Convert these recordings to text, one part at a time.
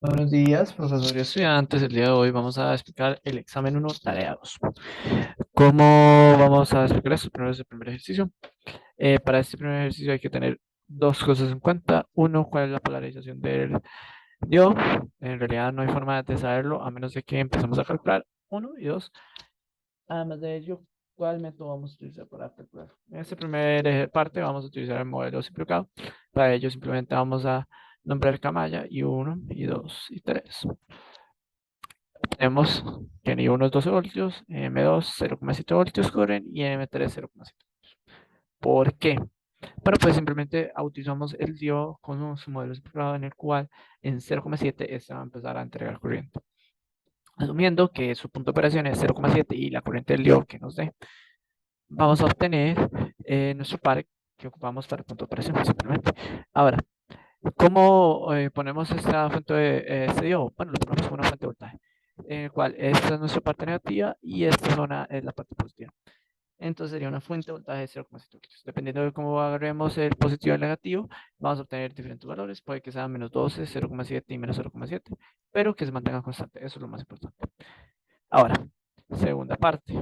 Buenos días, profesor y estudiantes. El día de hoy vamos a explicar el examen uno tarea 2. ¿Cómo vamos a explicar esto? Primero es el primer ejercicio. Para este primer ejercicio hay que tener dos cosas en cuenta. Uno, cuál es la polarización del diode. En realidad no hay forma de saberlo a menos de que empecemos a calcular. Uno y dos, además de ello, ¿cuál método vamos a utilizar para calcular? En esta primera parte vamos a utilizar el modelo simplificado. Para ello simplemente vamos a nombrar camalla y uno y 2 y 3. Tenemos que en I1 es 12 voltios, M2 0,7 voltios corren y M3 0,7. ¿Por qué? Bueno, pues simplemente utilizamos el diodo con su modelo simplificado en el cual en 0,7 este va a empezar a entregar corriente. Asumiendo que su punto de operación es 0,7 y la corriente del diodo que nos dé, vamos a obtener nuestro par que ocupamos para el punto de operación simplemente. Ahora, ¿cómo ponemos esta fuente de este diodo? Bueno, lo ponemos como una fuente de voltaje, en el cual esta es nuestra parte negativa y esta zona es la parte positiva. Entonces sería una fuente de voltaje de 0,7 voltios. Dependiendo de cómo agarremos el positivo y el negativo, vamos a obtener diferentes valores. Puede que sea menos 12, 0,7 y menos 0,7, pero que se mantenga constante. Eso es lo más importante. Ahora, segunda parte.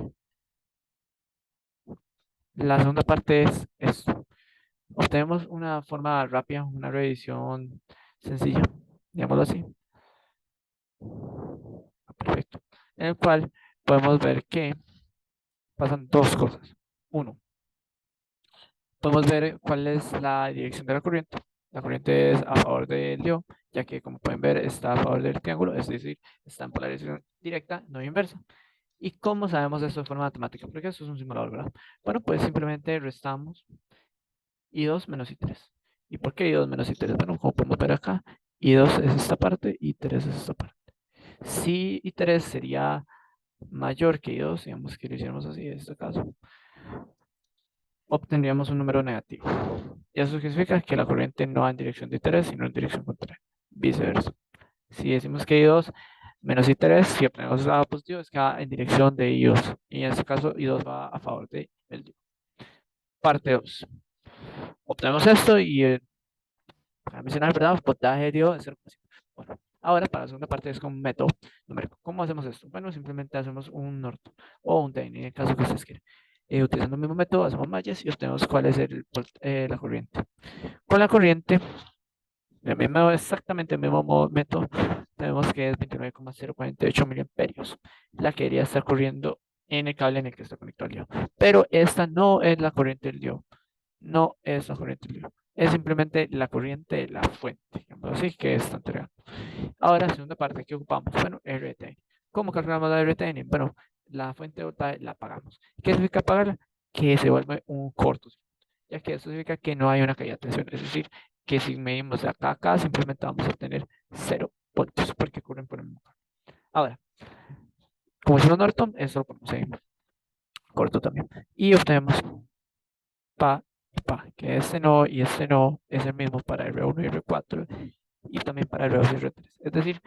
La segunda parte es esto. Obtenemos una forma rápida, una revisión sencilla, digámoslo así. Perfecto. En el cual podemos ver que pasan dos cosas. Uno, podemos ver cuál es la dirección de la corriente. La corriente es a favor del diodo, ya que como pueden ver está a favor del triángulo, es decir, está en polarización directa, no inversa. ¿Y cómo sabemos esto de forma matemática? Porque esto es un simulador, ¿verdad? Bueno, pues simplemente restamos I2 menos I3. ¿Y por qué I2 menos I3? Bueno, como podemos ver acá, I2 es esta parte y I3 es esta parte. Si I3 sería mayor que I2, digamos que lo hiciéramos así en este caso, obtendríamos un número negativo. Y eso significa que la corriente no va en dirección de I3, sino en dirección contraria. Viceversa. Si decimos que I2 menos I3, si obtenemos el lado positivo, es que va en dirección de I2. Y en este caso, I2 va a favor de el parte 2. Obtenemos esto y para mencionar, ¿verdad? Voltaje dio de 0,5. Bueno, ahora para la segunda parte es con un método numérico. ¿Cómo hacemos esto? Bueno, simplemente hacemos un Norton o un Thevenin, en el caso que ustedes quieran. Utilizando el mismo método, hacemos mallas y obtenemos cuál es la corriente. Con la corriente, exactamente el mismo método, tenemos que es 29,048 miliamperios, la que debería estar corriendo en el cable en el que está conectado el diodo. Pero esta no es la corriente del diodo, no es la corriente del diodo, es simplemente la corriente de la fuente, digamos así, que está entregando. Ahora, segunda parte que ocupamos, bueno, RTN. ¿Cómo calculamos la RTN? Bueno, la fuente de voltaje la apagamos. ¿Qué significa apagarla? Que se vuelve un cortocircuito, ya que eso significa que no hay una caída de tensión, es decir, que si medimos de acá a acá, simplemente vamos a obtener 0 voltios, porque ocurren por el mismo campo. Ahora, como hicimos Norton, eso lo ponemos ahí corto también. Y obtenemos pa y pa, que este no es el mismo para R1 y R4 y también para R2 y R3. Es decir,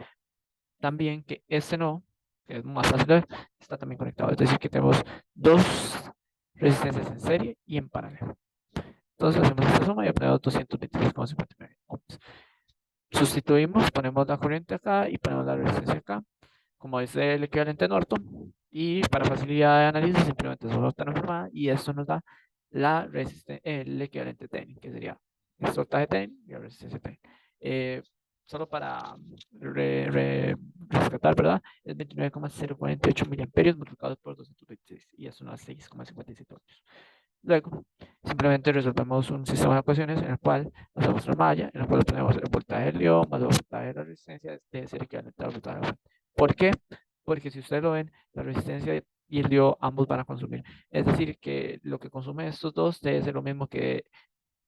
también que este no, que es más fácil de ver, está también conectado. Es decir, que tenemos dos resistencias en serie y en paralelo. Entonces hacemos esta suma y obtenemos 226,59 ohms. Sustituimos, ponemos la corriente acá y ponemos la resistencia acá, como es el equivalente a Norton. Y para facilidad de análisis, simplemente solo está transformada y esto nos da el equivalente Thevenin, que sería el voltaje Thevenin y la resistencia Thevenin. Eh, Solo para rescatar, ¿verdad? Es 29,048 miliamperios multiplicados por 226 y eso nos da 6,57 voltios. Luego, simplemente resolvemos un sistema de ecuaciones en el cual hacemos una malla, en el cual obtenemos el voltaje del ion más el voltaje de la resistencia debe ser equivalente al voltaje de la fuente. ¿Por qué? Porque si ustedes lo ven, la resistencia y el diode ambos van a consumir. Es decir, que lo que consume estos dos debe ser lo mismo que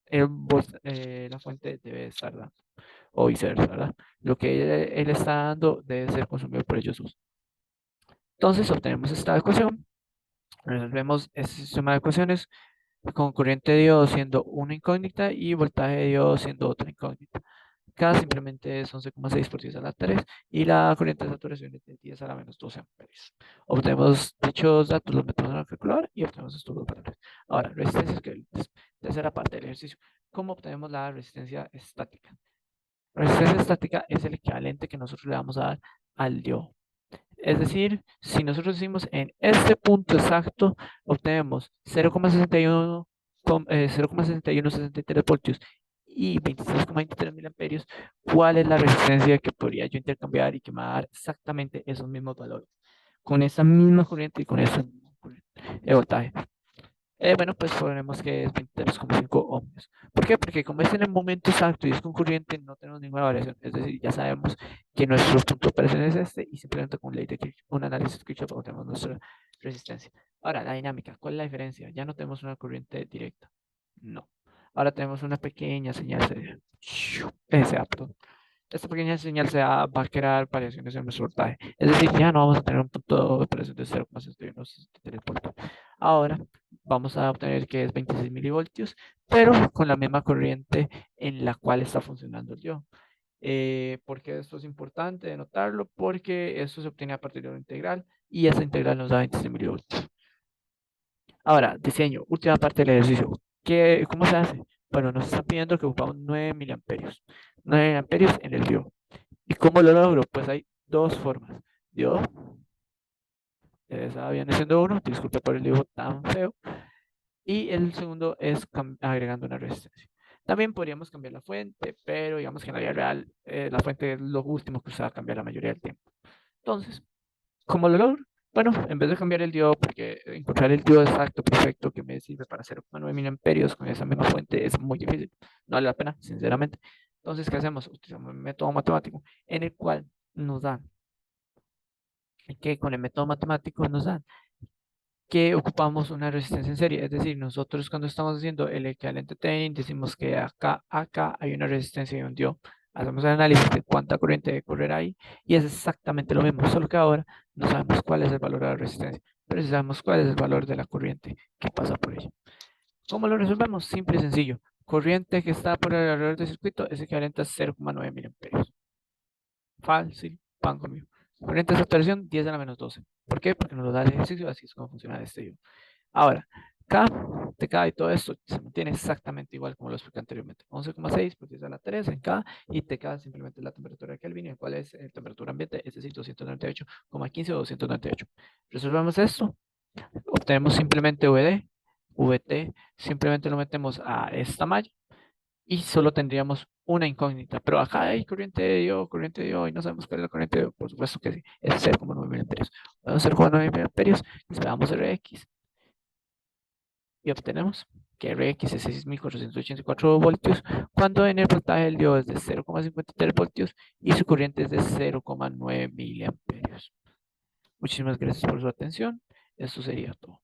la fuente debe estar dando, o viceversa, ¿verdad? Lo que él está dando debe ser consumido por ellos dos. Entonces obtenemos esta ecuación, resolvemos este sistema de ecuaciones con corriente de diodo siendo una incógnita y voltaje de diodo siendo otra incógnita. Acá simplemente es 11,6 por 10 a la 3 y la corriente de saturación es de 10 a la menos 12 amperes. Obtenemos dichos datos, los metemos en la calculadora y obtenemos estos dos valores. Ahora, resistencias que tercera parte del ejercicio. ¿Cómo obtenemos la resistencia estática? Resistencia estática es el equivalente que nosotros le vamos a dar al diodo. Es decir, si nosotros decimos en este punto exacto, obtenemos 0,61, 0,6163 voltios y 26,23 miliamperios, ¿cuál es la resistencia que podría yo intercambiar y que me va a dar exactamente esos mismos valores? Con esa misma corriente y con ese mismo voltaje. Bueno, pues ponemos que es 23,5 ohmios. ¿Por qué? Porque como es en el momento exacto y es con corriente, no tenemos ninguna variación. Es decir, ya sabemos que nuestro punto de operación es este y simplemente con ley de Kirchhoff, un análisis de Kirchhoff obtenemos nuestra resistencia. Ahora, la dinámica. ¿Cuál es la diferencia? Ya no tenemos una corriente directa. No. Ahora tenemos una pequeña señal de SA, perdón. Esta pequeña señal SA va a crear variaciones en nuestro voltaje. Es decir, ya no vamos a tener un punto de operación de 0,6163 voltios. Ahora vamos a obtener que es 26 milivoltios, pero con la misma corriente en la cual está funcionando el diodo. ¿Por qué esto es importante de notarlo? Porque esto se obtiene a partir de una integral y esa integral nos da 26 milivoltios. Ahora, diseño, última parte del ejercicio. ¿Cómo se hace? Bueno, nos están pidiendo que ocupamos 9 miliamperios. 9 miliamperios en el diodo. ¿Y cómo lo logro? Pues hay dos formas. Diodo, esa viene siendo uno, disculpe por el dibujo tan feo. Y el segundo es agregando una resistencia. También podríamos cambiar la fuente, pero digamos que en la vida real la fuente es lo último que se va a cambiar la mayoría del tiempo. Entonces, ¿cómo lo logro? Bueno, en vez de cambiar el diodo, porque encontrar el diodo exacto, perfecto, que me sirve para 0,9 miliamperios con esa misma fuente es muy difícil. No vale la pena, sinceramente. Entonces, ¿qué hacemos? Utilizamos un método matemático en el cual nos dan, que con el método matemático nos dan que ocupamos una resistencia en serie. Es decir, nosotros cuando estamos haciendo el equivalente Thevenin, decimos que acá hay una resistencia y un diodo. Hacemos el análisis de cuánta corriente debe correr ahí y es exactamente lo mismo, solo que ahora no sabemos cuál es el valor de la resistencia, pero sí sabemos cuál es el valor de la corriente que pasa por ella. ¿Cómo lo resolvemos? Simple y sencillo. Corriente que está por alrededor del circuito es equivalente a 0,9 miliamperios. Fácil, pan conmigo. Corriente de saturación 10 a la menos 12. ¿Por qué? Porque nos lo da el ejercicio, así es como funciona este diodo. Ahora, K, TK y todo esto se mantiene exactamente igual como lo expliqué anteriormente. 11,6 por 10 a la 3 en K y TK simplemente la temperatura de Kelvin, el cual es temperatura ambiente, es decir, 298,15 o 298. Resolvemos esto, obtenemos simplemente VD, VT, simplemente lo metemos a esta malla y solo tendríamos una incógnita. Pero acá hay corriente de diodo y no sabemos cuál es la corriente de diodo. Por supuesto que sí, es 0,9 miliamperios. 0,9 miliamperios, esperamos RX y obtenemos que Rx es 6.484 voltios, cuando en el voltaje del diodo es de 0,53 voltios y su corriente es de 0,9 miliamperios. Muchísimas gracias por su atención. Esto sería todo.